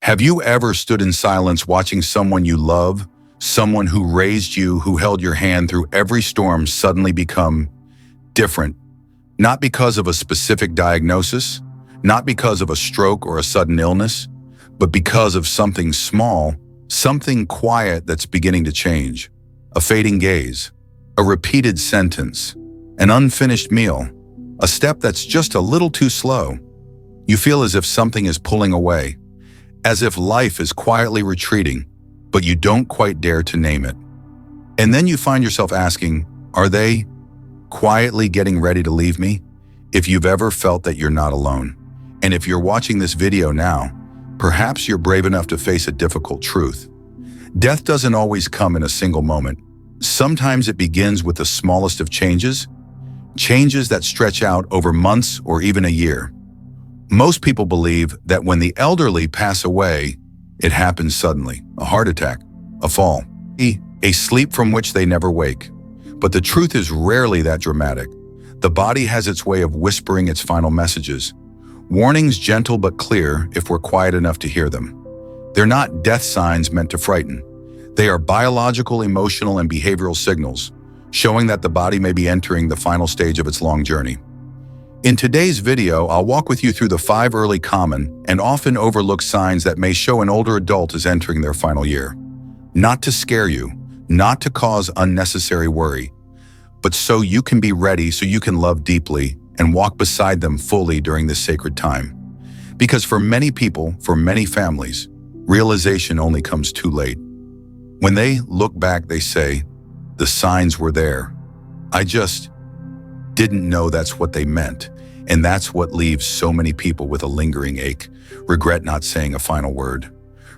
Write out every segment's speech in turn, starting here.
Have you ever stood in silence watching someone you love, someone who raised you, who held your hand through every storm, suddenly become different? Not because of a specific diagnosis, not because of a stroke or a sudden illness, but because of something small, something quiet that's beginning to change. A fading gaze, a repeated sentence, an unfinished meal, a step that's just a little too slow. You feel as if something is pulling away, as if life is quietly retreating, but you don't quite dare to name it. And then you find yourself asking, are they quietly getting ready to leave me? If you've ever felt that you're not alone, and if you're watching this video now, perhaps you're brave enough to face a difficult truth. Death doesn't always come in a single moment. Sometimes it begins with the smallest of changes that stretch out over months or even a year. Most people believe that when the elderly pass away, it happens suddenly. A heart attack, a fall, a sleep from which they never wake. But the truth is rarely that dramatic. The body has its way of whispering its final messages. Warnings gentle but clear if we're quiet enough to hear them. They're not death signs meant to frighten. They are biological, emotional, and behavioral signals, showing that the body may be entering the final stage of its long journey. In today's video, I'll walk with you through the 5 early common and often overlooked signs that may show an older adult is entering their final year. Not to scare you, not to cause unnecessary worry, but so you can be ready, so you can love deeply and walk beside them fully during this sacred time. Because for many people, for many families, realization only comes too late. When they look back, they say, the signs were there. I just didn't know that's what they meant. And that's what leaves so many people with a lingering ache. Regret not saying a final word.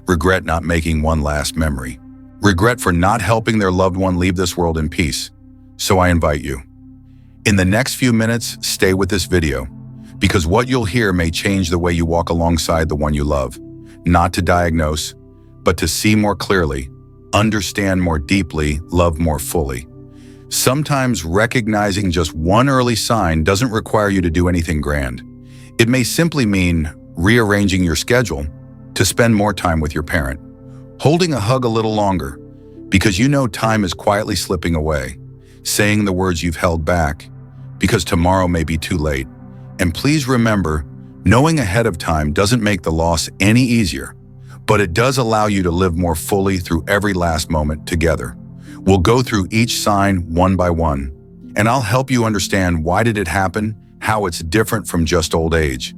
Regret not making one last memory. Regret for not helping their loved one leave this world in peace. So I invite you. In the next few minutes, stay with this video, because what you'll hear may change the way you walk alongside the one you love. Not to diagnose, but to see more clearly, understand more deeply, love more fully. Sometimes recognizing just one early sign doesn't require you to do anything grand. It may simply mean rearranging your schedule to spend more time with your parent, holding a hug a little longer because you know time is quietly slipping away, saying the words you've held back because tomorrow may be too late. And please remember, knowing ahead of time doesn't make the loss any easier, but it does allow you to live more fully through every last moment together. We'll go through each sign one by one, and I'll help you understand why did it happen, how it's different from just old age,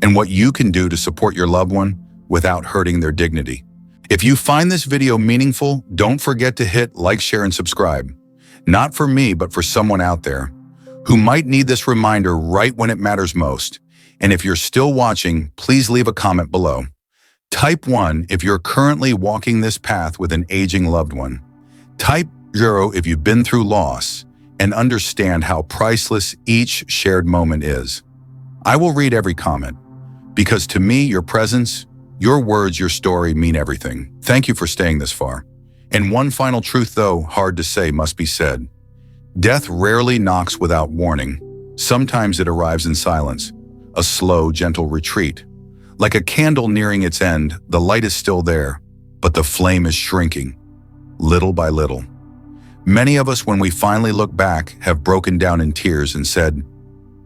and what you can do to support your loved one without hurting their dignity. If you find this video meaningful, don't forget to hit like, share, and subscribe. Not for me, but for someone out there who might need this reminder right when it matters most. And if you're still watching, please leave a comment below. Type 1 if you're currently walking this path with an aging loved one. Type 0 if you've been through loss and understand how priceless each shared moment is. I will read every comment, because to me, your presence, your words, your story mean everything. Thank you for staying this far. And one final truth, though hard to say, must be said. Death rarely knocks without warning. Sometimes it arrives in silence, a slow, gentle retreat. Like a candle nearing its end, the light is still there, but the flame is shrinking, little by little. Many of us, when we finally look back, have broken down in tears and said,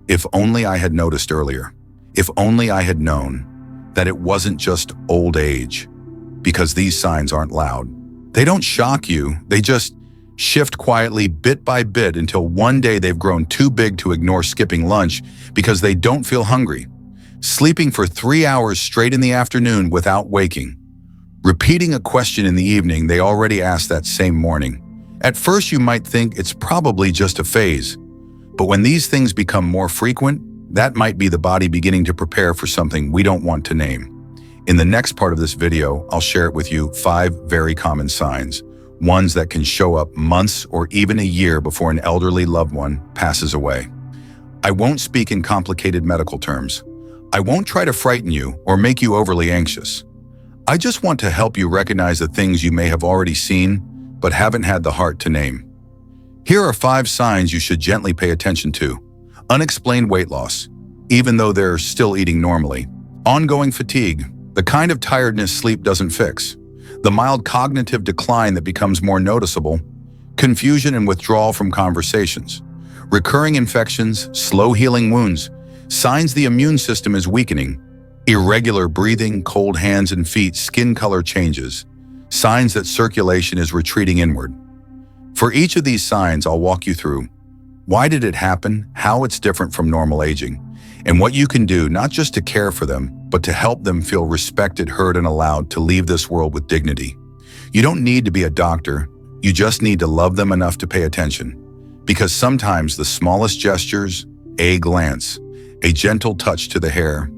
if only I had noticed earlier, if only I had known that it wasn't just old age, because these signs aren't loud. They don't shock you, they just shift quietly bit by bit until one day they've grown too big to ignore skipping lunch because they don't feel hungry, sleeping for 3 hours straight in the afternoon without waking, repeating a question in the evening they already asked that same morning. At first you might think it's probably just a phase, but when these things become more frequent, that might be the body beginning to prepare for something we don't want to name. In the next part of this video, I'll share it with you 5 very common signs, ones that can show up months or even a year before an elderly loved one passes away. I won't speak in complicated medical terms. I won't try to frighten you or make you overly anxious. I just want to help you recognize the things you may have already seen but haven't had the heart to name. Here are 5 signs you should gently pay attention to. Unexplained weight loss, even though they're still eating normally. Ongoing fatigue, The kind of tiredness sleep doesn't fix. The mild cognitive decline that becomes more noticeable, confusion and withdrawal from conversations, recurring infections, slow healing wounds, signs the immune system is weakening, irregular breathing, cold hands and feet, skin color changes, signs that circulation is retreating inward. For each of these signs, I'll walk you through why did it happen, how it's different from normal aging, and what you can do not just to care for them, but to help them feel respected, heard, and allowed to leave this world with dignity. You don't need to be a doctor, you just need to love them enough to pay attention. Because sometimes the smallest gestures, a glance, a gentle touch to the hair,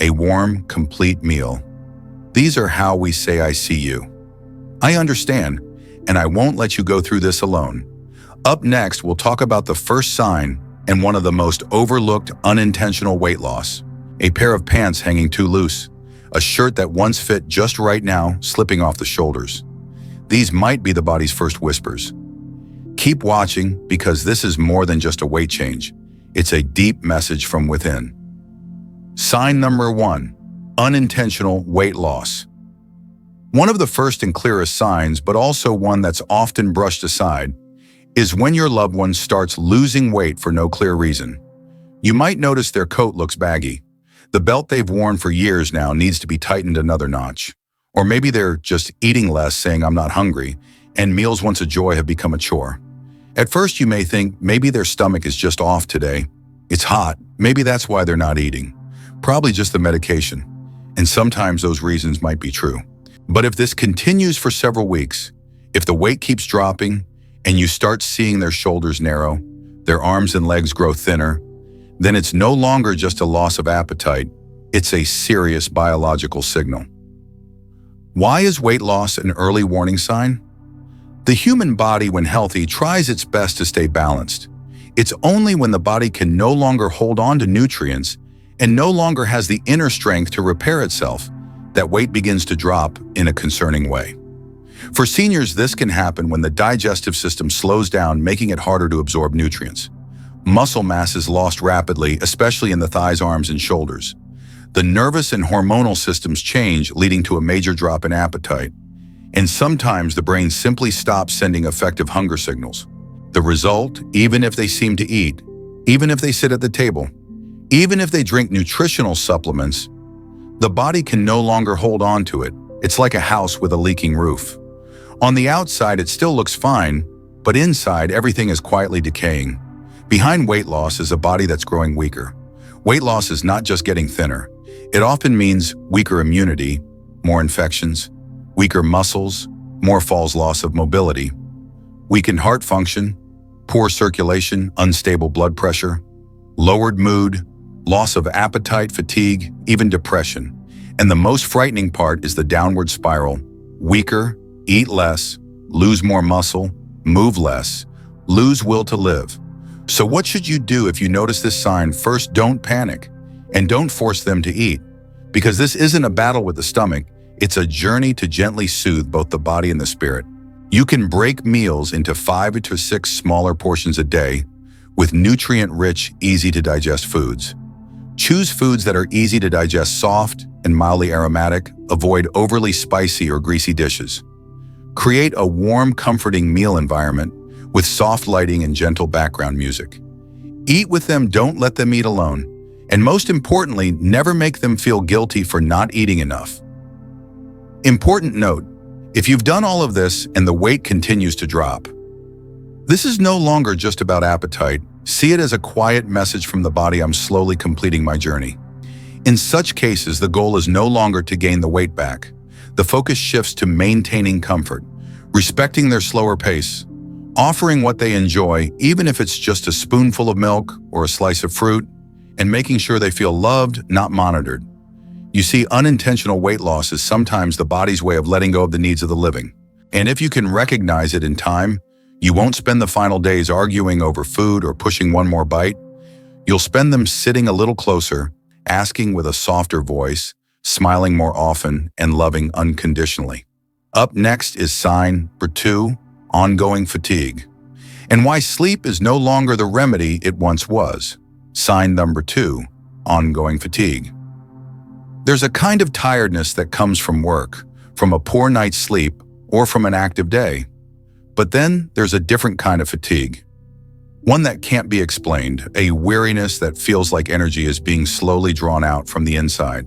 a warm, complete meal, these are how we say I see you. I understand, and I won't let you go through this alone. Up next, we'll talk about the first sign and one of the most overlooked unintentional weight loss. A pair of pants hanging too loose, a shirt that once fit just right now slipping off the shoulders. These might be the body's first whispers. Keep watching because this is more than just a weight change. It's a deep message from within. Sign number 1, unintentional weight loss. One of the first and clearest signs, but also one that's often brushed aside, is when your loved one starts losing weight for no clear reason. You might notice their coat looks baggy. The belt they've worn for years now needs to be tightened another notch. Or maybe they're just eating less, saying I'm not hungry, and meals once a joy have become a chore. At first you may think maybe their stomach is just off today. It's hot, maybe that's why they're not eating. Probably just the medication. And sometimes those reasons might be true. But if this continues for several weeks, if the weight keeps dropping, and you start seeing their shoulders narrow, their arms and legs grow thinner, then it's no longer just a loss of appetite, it's a serious biological signal. Why is weight loss an early warning sign? The human body, when healthy, tries its best to stay balanced. It's only when the body can no longer hold on to nutrients and no longer has the inner strength to repair itself that weight begins to drop in a concerning way. For seniors, this can happen when the digestive system slows down, making it harder to absorb nutrients. Muscle mass is lost rapidly, especially in the thighs, arms, and shoulders. The nervous and hormonal systems change, leading to a major drop in appetite. And sometimes the brain simply stops sending effective hunger signals. The result, even if they seem to eat, even if they sit at the table, even if they drink nutritional supplements, the body can no longer hold on to it. It's like a house with a leaking roof. On the outside, it still looks fine, but inside, everything is quietly decaying. Behind weight loss is a body that's growing weaker. Weight loss is not just getting thinner. It often means weaker immunity, more infections, weaker muscles, more falls, loss of mobility, weakened heart function, poor circulation, unstable blood pressure, lowered mood, loss of appetite, fatigue, even depression. And the most frightening part is the downward spiral. Weaker, eat less, lose more muscle, move less, lose will to live. So what should you do if you notice this sign? First, don't panic and don't force them to eat, because this isn't a battle with the stomach. It's a journey to gently soothe both the body and the spirit. You can break meals into 5 to 6 smaller portions a day with nutrient-rich, easy-to-digest foods. Choose foods that are easy to digest, soft and mildly aromatic. Avoid overly spicy or greasy dishes. Create a warm, comforting meal environment with soft lighting and gentle background music. Eat with them, don't let them eat alone. And most importantly, never make them feel guilty for not eating enough. Important note, if you've done all of this and the weight continues to drop, this is no longer just about appetite. See it as a quiet message from the body: I'm slowly completing my journey. In such cases, the goal is no longer to gain the weight back. The focus shifts to maintaining comfort, respecting their slower pace, offering what they enjoy, even if it's just a spoonful of milk or a slice of fruit, and making sure they feel loved, not monitored. You see, unintentional weight loss is sometimes the body's way of letting go of the needs of the living. And if you can recognize it in time, you won't spend the final days arguing over food or pushing one more bite. You'll spend them sitting a little closer, asking with a softer voice, smiling more often, and loving unconditionally. Up next is sign number 2, ongoing fatigue, and why sleep is no longer the remedy it once was. Sign number 2, ongoing fatigue. There's a kind of tiredness that comes from work, from a poor night's sleep, or from an active day. But then there's a different kind of fatigue. One that can't be explained, a weariness that feels like energy is being slowly drawn out from the inside.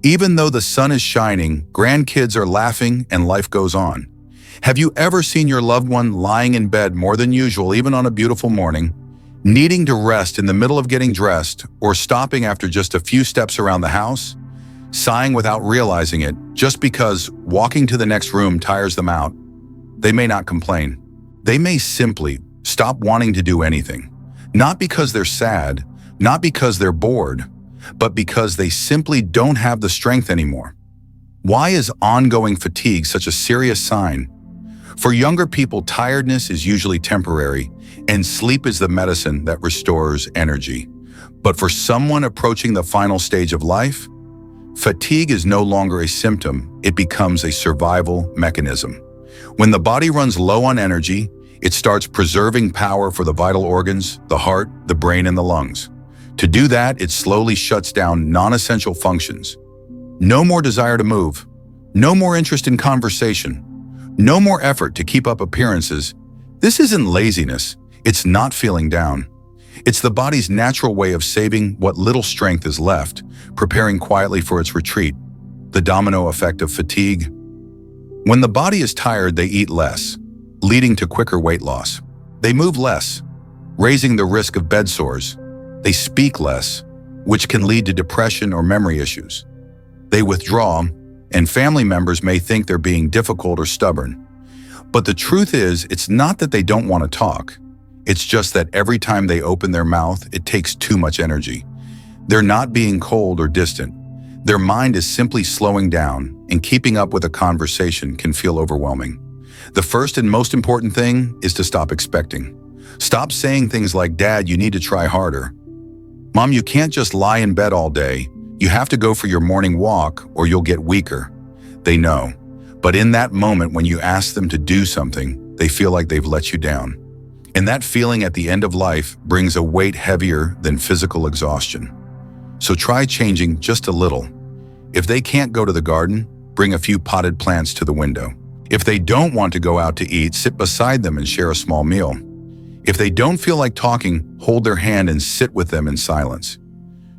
Even though the sun is shining, grandkids are laughing, and life goes on. Have you ever seen your loved one lying in bed more than usual, even on a beautiful morning, needing to rest in the middle of getting dressed, or stopping after just a few steps around the house, sighing without realizing it, just because walking to the next room tires them out? They may not complain. They may simply stop wanting to do anything. Not because they're sad, not because they're bored, but because they simply don't have the strength anymore. Why is ongoing fatigue such a serious sign? For younger people, tiredness is usually temporary, and sleep is the medicine that restores energy. But for someone approaching the final stage of life, fatigue is no longer a symptom, it becomes a survival mechanism. When the body runs low on energy, it starts preserving power for the vital organs, the heart, the brain, and the lungs. To do that, it slowly shuts down non-essential functions. No more desire to move, no more interest in conversation, no more effort to keep up appearances. This isn't laziness, it's not feeling down. It's the body's natural way of saving what little strength is left, preparing quietly for its retreat. The domino effect of fatigue. When the body is tired, they eat less, leading to quicker weight loss. They move less, raising the risk of bed sores. They speak less, which can lead to depression or memory issues. They withdraw, and family members may think they're being difficult or stubborn. But the truth is, it's not that they don't want to talk. It's just that every time they open their mouth, it takes too much energy. They're not being cold or distant. Their mind is simply slowing down, and keeping up with a conversation can feel overwhelming. The first and most important thing is to stop expecting. Stop saying things like, "Dad, you need to try harder." "Mom, you can't just lie in bed all day. You have to go for your morning walk or you'll get weaker." They know. But in that moment when you ask them to do something, they feel like they've let you down. And that feeling at the end of life brings a weight heavier than physical exhaustion. So try changing just a little. If they can't go to the garden, bring a few potted plants to the window. If they don't want to go out to eat, sit beside them and share a small meal. If they don't feel like talking, hold their hand and sit with them in silence.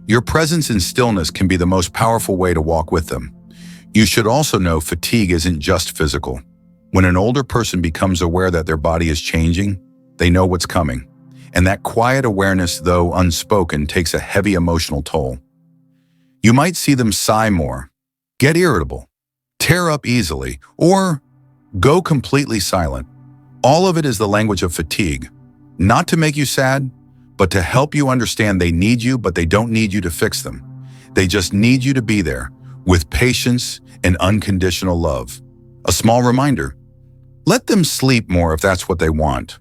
Your presence and stillness can be the most powerful way to walk with them. You should also know fatigue isn't just physical. When an older person becomes aware that their body is changing, they know what's coming. And that quiet awareness, though unspoken, takes a heavy emotional toll. You might see them sigh more, get irritable, tear up easily, or go completely silent. All of it is the language of fatigue. Not to make you sad, but to help you understand they need you, but they don't need you to fix them. They just need you to be there, with patience and unconditional love. A small reminder: let them sleep more if that's what they want.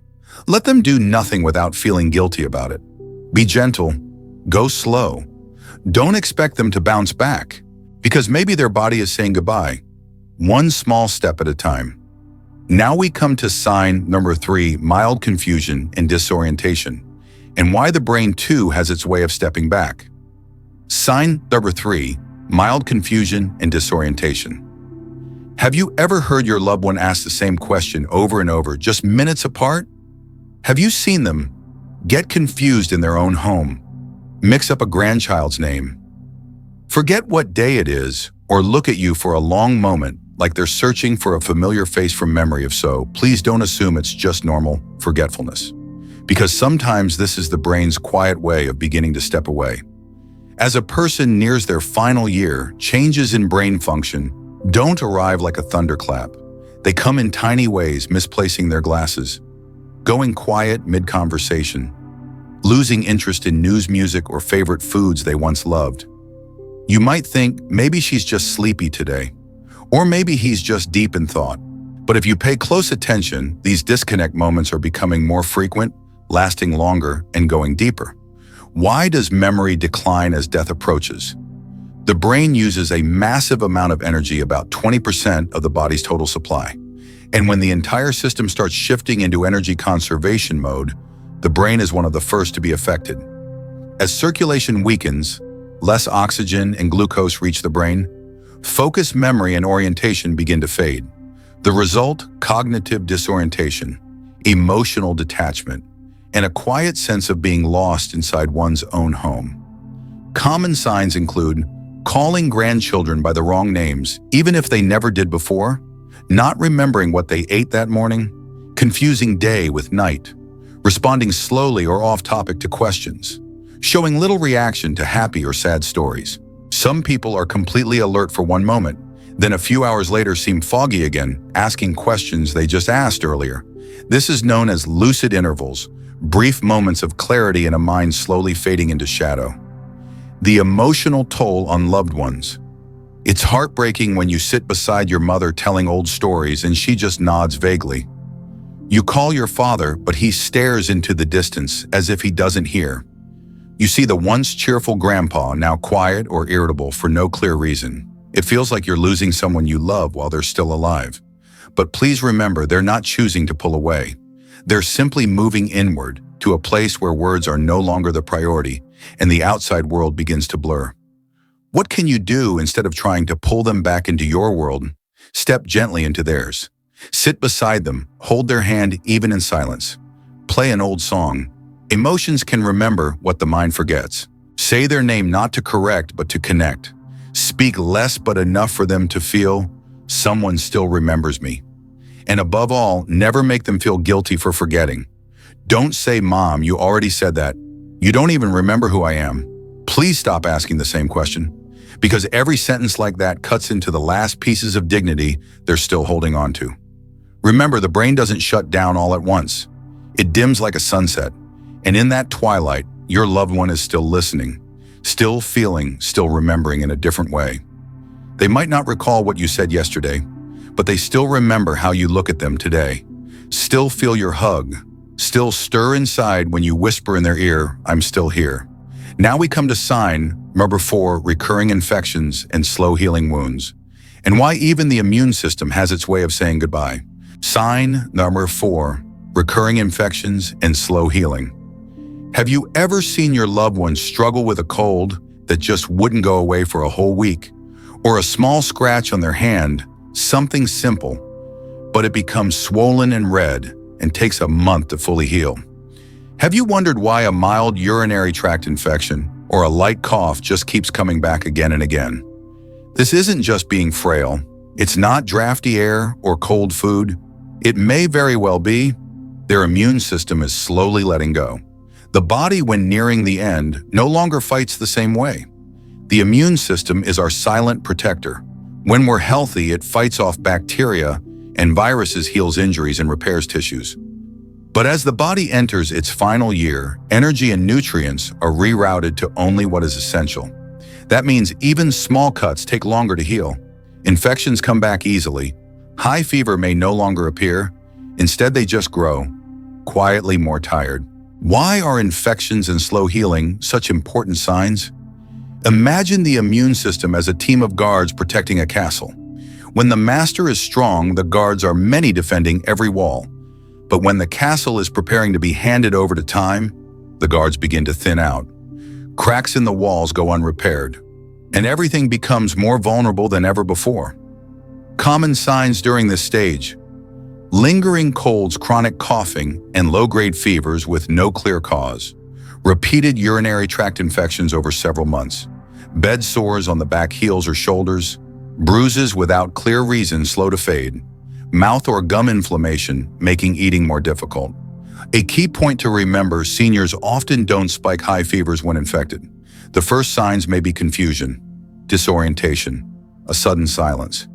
Let them do nothing without feeling guilty about it. Be gentle, go slow. Don't expect them to bounce back, because maybe their body is saying goodbye. One small step at a time. Now we come to sign number 3, mild confusion and disorientation, and why the brain too has its way of stepping back. Sign number 3, mild confusion and disorientation. Have you ever heard your loved one ask the same question over and over, just minutes apart? Have you seen them get confused in their own home, mix up a grandchild's name, forget what day it is, or look at you for a long moment like they're searching for a familiar face from memory? If so, please don't assume it's just normal forgetfulness, because sometimes this is the brain's quiet way of beginning to step away. As a person nears their final year, changes in brain function don't arrive like a thunderclap. They come in tiny ways, misplacing their glasses, going quiet mid-conversation, losing interest in news, music, or favorite foods they once loved. You might think, maybe she's just sleepy today, or maybe he's just deep in thought. But if you pay close attention, these disconnect moments are becoming more frequent, lasting longer, and going deeper. Why does memory decline as death approaches? The brain uses a massive amount of energy, about 20% of the body's total supply. And when the entire system starts shifting into energy conservation mode, the brain is one of the first to be affected. As circulation weakens, less oxygen and glucose reach the brain. Focus, memory, and orientation begin to fade. The result, cognitive disorientation, emotional detachment, and a quiet sense of being lost inside one's own home. Common signs include calling grandchildren by the wrong names, even if they never did before, not remembering what they ate that morning, confusing day with night, responding slowly or off-topic to questions, showing little reaction to happy or sad stories. Some people are completely alert for one moment, then a few hours later seem foggy again, asking questions they just asked earlier. This is known as lucid intervals, brief moments of clarity in a mind slowly fading into shadow. The emotional toll on loved ones. It's heartbreaking when you sit beside your mother telling old stories and she just nods vaguely. You call your father, but he stares into the distance as if he doesn't hear. You see the once cheerful grandpa now quiet or irritable for no clear reason. It feels like you're losing someone you love while they're still alive. But please remember, they're not choosing to pull away. They're simply moving inward to a place where words are no longer the priority and the outside world begins to blur. What can you do instead of trying to pull them back into your world? Step gently into theirs. Sit beside them, hold their hand even in silence. Play an old song. Emotions can remember what the mind forgets. Say their name not to correct but to connect. Speak less but enough for them to feel, someone still remembers me. And above all, never make them feel guilty for forgetting. Don't say, Mom, you already said that. You don't even remember who I am. Please stop asking the same question, because every sentence like that cuts into the last pieces of dignity they're still holding on to. Remember, the brain doesn't shut down all at once. It dims like a sunset, and in that twilight, your loved one is still listening, still feeling, still remembering in a different way. They might not recall what you said yesterday, but they still remember how you look at them today, still feel your hug, still stir inside when you whisper in their ear, I'm still here. Now we come to sign number 4, recurring infections and slow healing wounds, and why even the immune system has its way of saying goodbye. Sign number 4, recurring infections and slow healing. Have you ever seen your loved one struggle with a cold that just wouldn't go away for a whole week? Or a small scratch on their hand, something simple, but it becomes swollen and red and takes a month to fully heal? Have you wondered why a mild urinary tract infection or a light cough just keeps coming back again and again? This isn't just being frail. It's not drafty air or cold food. It may very well be their immune system is slowly letting go. The body, when nearing the end, no longer fights the same way. The immune system is our silent protector. When we're healthy, it fights off bacteria and viruses, heals injuries, and repairs tissues. But as the body enters its final year, energy and nutrients are rerouted to only what is essential. That means even small cuts take longer to heal. Infections come back easily. High fever may no longer appear. Instead, they just grow, quietly more tired. Why are infections and slow healing such important signs? Imagine the immune system as a team of guards protecting a castle. When the master is strong, the guards are many defending every wall. But when the castle is preparing to be handed over to time, the guards begin to thin out. Cracks in the walls go unrepaired, and everything becomes more vulnerable than ever before. Common signs during this stage: lingering colds, chronic coughing, and low-grade fevers with no clear cause. Repeated urinary tract infections over several months. Bed sores on the back, heels, or shoulders. Bruises without clear reason slow to fade. Mouth or gum inflammation, making eating more difficult. A key point to remember: seniors often don't spike high fevers when infected. The first signs may be confusion, disorientation, a sudden silence.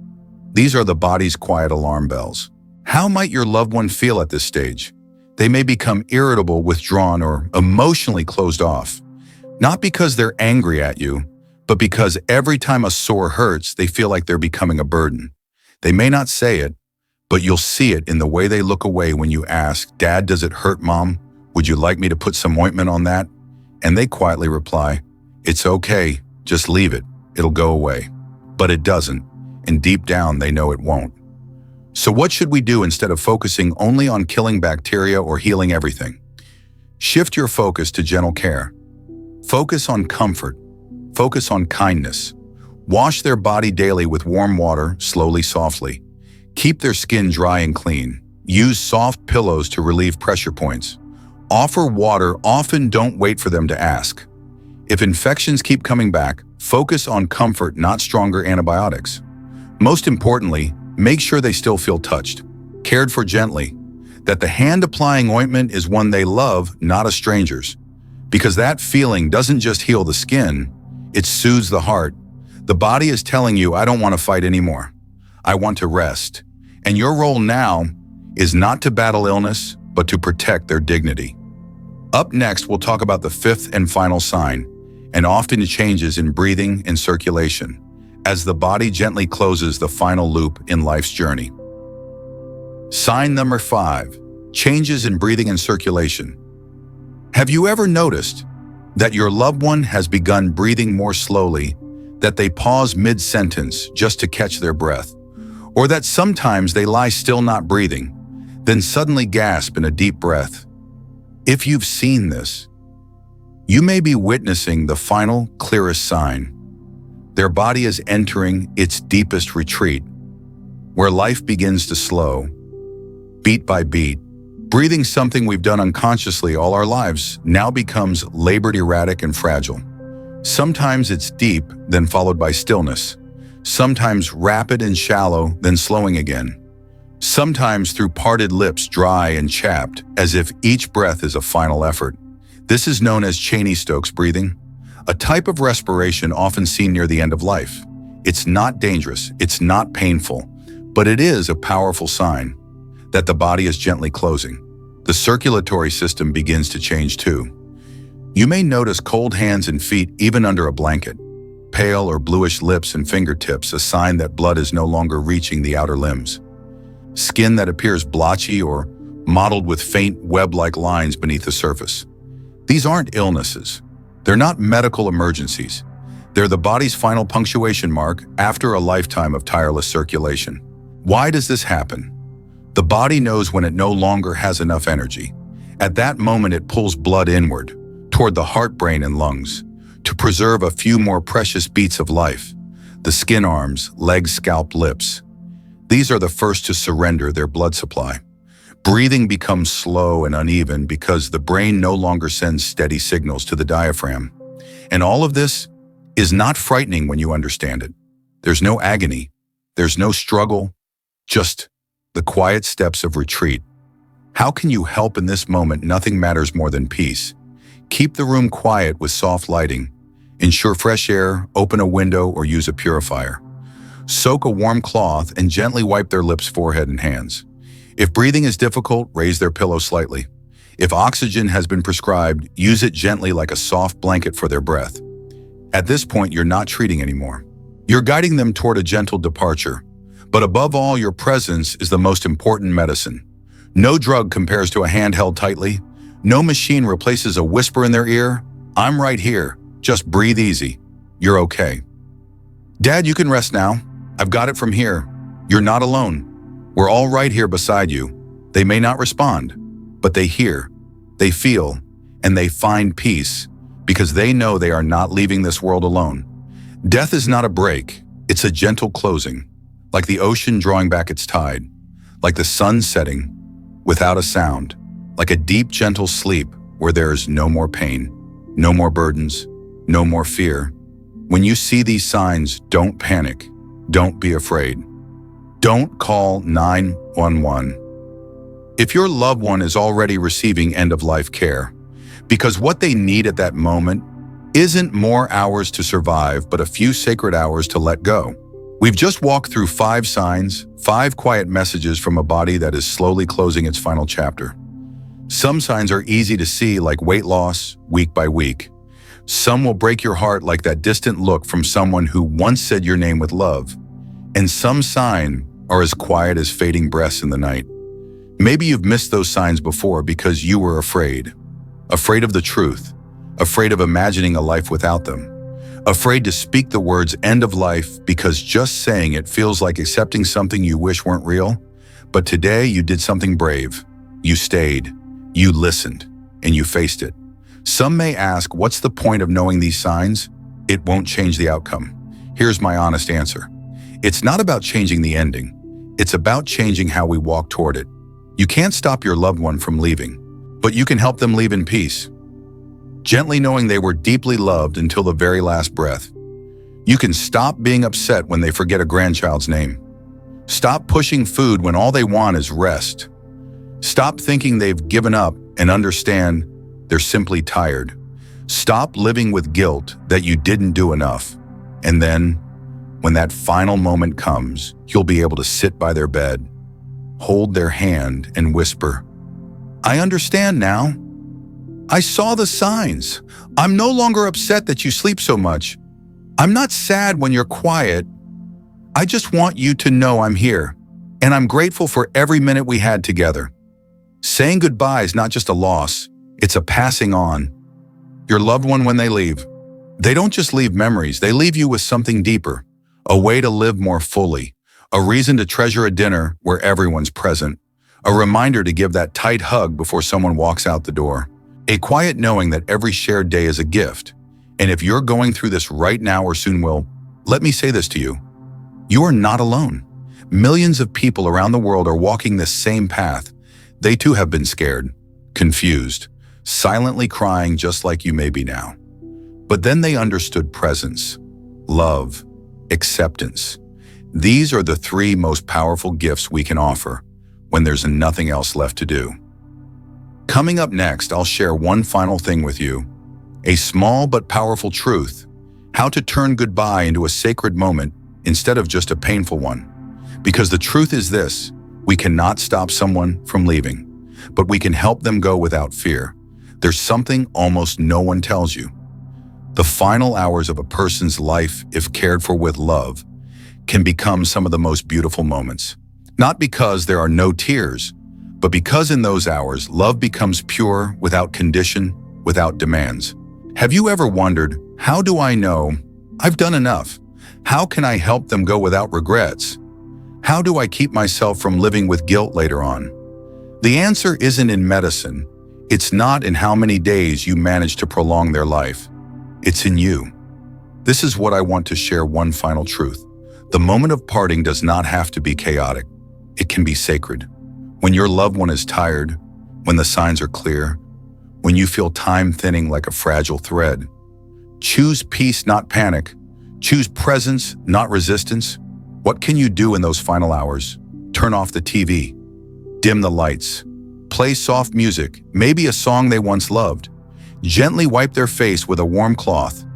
These are the body's quiet alarm bells. How might your loved one feel at this stage? They may become irritable, withdrawn, or emotionally closed off. Not because they're angry at you, but because every time a sore hurts, they feel like they're becoming a burden. They may not say it, but you'll see it in the way they look away when you ask, Dad, does it hurt, Mom? Would you like me to put some ointment on that? And they quietly reply, it's okay, just leave it, it'll go away. But it doesn't, and deep down they know it won't. So what should we do instead of focusing only on killing bacteria or healing everything? Shift your focus to gentle care. Focus on comfort. Focus on kindness. Wash their body daily with warm water, slowly, softly. Keep their skin dry and clean. Use soft pillows to relieve pressure points. Offer water, often don't wait for them to ask. If infections keep coming back, focus on comfort, not stronger antibiotics. Most importantly, make sure they still feel touched, cared for gently, that the hand applying ointment is one they love, not a stranger's. Because that feeling doesn't just heal the skin, it soothes the heart. The body is telling you, I don't want to fight anymore. I want to rest. And your role now is not to battle illness, but to protect their dignity. Up next, we'll talk about the fifth and final sign, and often changes in breathing and circulation, as the body gently closes the final loop in life's journey. Sign number 5, changes in breathing and circulation. Have you ever noticed that your loved one has begun breathing more slowly, that they pause mid-sentence just to catch their breath, or that sometimes they lie still not breathing, then suddenly gasp in a deep breath? If you've seen this, you may be witnessing the final, clearest sign. Their body is entering its deepest retreat, where life begins to slow, beat by beat. Breathing, something we've done unconsciously all our lives, now becomes labored, erratic, and fragile. Sometimes it's deep, then followed by stillness. Sometimes rapid and shallow, then slowing again. Sometimes through parted lips, dry and chapped, as if each breath is a final effort. This is known as Cheney-Stokes breathing, a type of respiration often seen near the end of life. It's not dangerous, it's not painful, but it is a powerful sign that the body is gently closing. The circulatory system begins to change too. You may notice cold hands and feet even under a blanket, pale or bluish lips and fingertips, a sign that blood is no longer reaching the outer limbs. Skin that appears blotchy or mottled with faint web-like lines beneath the surface. These aren't illnesses. They're not medical emergencies. They're the body's final punctuation mark after a lifetime of tireless circulation. Why does this happen? The body knows when it no longer has enough energy. At that moment, it pulls blood inward, toward the heart, brain, and lungs, to preserve a few more precious beats of life. The skin, arms, legs, scalp, lips. These are the first to surrender their blood supply. Breathing becomes slow and uneven because the brain no longer sends steady signals to the diaphragm. And all of this is not frightening when you understand it. There's no agony. There's no struggle. Just the quiet steps of retreat. How can you help in this moment? Nothing matters more than peace. Keep the room quiet with soft lighting. Ensure fresh air, open a window, or use a purifier. Soak a warm cloth and gently wipe their lips, forehead, and hands. If breathing is difficult, raise their pillow slightly. If oxygen has been prescribed, use it gently like a soft blanket for their breath. At this point, you're not treating anymore. You're guiding them toward a gentle departure. But above all, your presence is the most important medicine. No drug compares to a hand held tightly. No machine replaces a whisper in their ear. I'm right here. Just breathe easy. You're okay. Dad, you can rest now. I've got it from here. You're not alone. We're all right here beside you. They may not respond, but they hear, they feel, and they find peace because they know they are not leaving this world alone. Death is not a break. It's a gentle closing. Like the ocean drawing back its tide, like the sun setting without a sound, like a deep, gentle sleep where there is no more pain, no more burdens, no more fear. When you see these signs, don't panic, don't be afraid. Don't call 911 if your loved one is already receiving end-of-life care, because what they need at that moment isn't more hours to survive, but a few sacred hours to let go. We've just walked through 5 signs, 5 quiet messages from a body that is slowly closing its final chapter. Some signs are easy to see, like weight loss, week by week. Some will break your heart, like that distant look from someone who once said your name with love. And some signs are as quiet as fading breaths in the night. Maybe you've missed those signs before because you were afraid. Afraid of the truth. Afraid of imagining a life without them. Afraid to speak the words end of life because just saying it feels like accepting something you wish weren't real. But today you did something brave. You stayed, you listened, and you faced it. Some may ask, what's the point of knowing these signs? it won't change the outcome. Here's my honest answer. It's not about changing the ending. It's about changing how we walk toward it. You can't stop your loved one from leaving, but you can help them leave in peace, gently knowing they were deeply loved until the very last breath. You can stop being upset when they forget a grandchild's name. Stop pushing food when all they want is rest. Stop thinking they've given up and understand they're simply tired. Stop living with guilt that you didn't do enough. And then, when that final moment comes, you'll be able to sit by their bed, hold their hand, and whisper, "I understand now. I saw the signs. I'm no longer upset that you sleep so much. I'm not sad when you're quiet. I just want you to know I'm here, and I'm grateful for every minute we had together." Saying goodbye is not just a loss, it's a passing on. Your loved one, when they leave, they don't just leave memories, they leave you with something deeper, a way to live more fully, a reason to treasure a dinner where everyone's present, a reminder to give that tight hug before someone walks out the door, a quiet knowing that every shared day is a gift. And if you're going through this right now or soon will, let me say this to you. You are not alone. Millions of people around the world are walking this same path. They too have been scared, confused, silently crying just like you may be now. But then they understood presence, love, acceptance. These are the three most powerful gifts we can offer when there's nothing else left to do. Coming up next, I'll share one final thing with you, a small but powerful truth, how to turn goodbye into a sacred moment instead of just a painful one. Because the truth is this, we cannot stop someone from leaving, but we can help them go without fear. There's something almost no one tells you. The final hours of a person's life, if cared for with love, can become some of the most beautiful moments. Not because there are no tears, but because in those hours, love becomes pure, without condition, without demands. Have you ever wondered, how do I know I've done enough? How can I help them go without regrets? How do I keep myself from living with guilt later on? The answer isn't in medicine. It's not in how many days you manage to prolong their life. It's in you. This is what I want to share, one final truth. The moment of parting does not have to be chaotic. It can be sacred. When your loved one is tired, when the signs are clear, when you feel time thinning like a fragile thread, choose peace, not panic. Choose presence, not resistance. What can you do in those final hours? Turn off the TV, dim the lights, play soft music, maybe a song they once loved. Gently wipe their face with a warm cloth.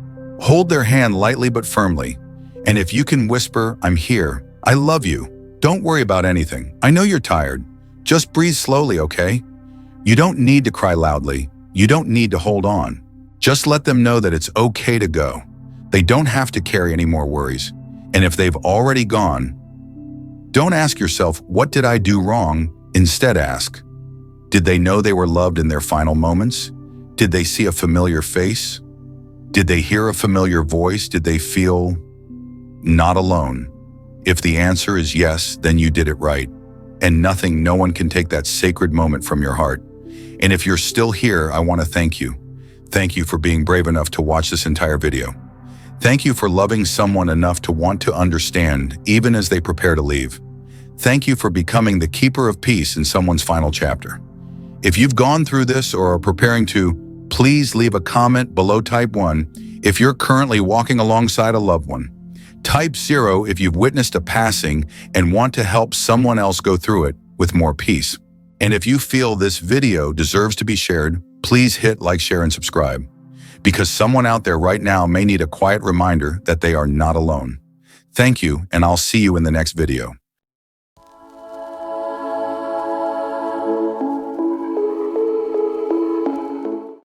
Hold their hand lightly but firmly. And if you can whisper, "I'm here, I love you. Don't worry about anything. I know you're tired. Just breathe slowly, okay?" You don't need to cry loudly. You don't need to hold on. Just let them know that it's okay to go. They don't have to carry any more worries. And if they've already gone, don't ask yourself, "What did I do wrong?" Instead ask, did they know they were loved in their final moments? Did they see a familiar face? Did they hear a familiar voice? Did they feel not alone? If the answer is yes, then you did it right. And no one can take that sacred moment from your heart. And if you're still here, I want to thank you. Thank you for being brave enough to watch this entire video. Thank you for loving someone enough to want to understand, even as they prepare to leave. Thank you for becoming the keeper of peace in someone's final chapter. If you've gone through this or are preparing to, please leave a comment below. Type 1 if you're currently walking alongside a loved one. Type 0 if you've witnessed a passing and want to help someone else go through it with more peace. And if you feel this video deserves to be shared, please hit like, share, and subscribe. Because someone out there right now may need a quiet reminder that they are not alone. Thank you, and I'll see you in the next video.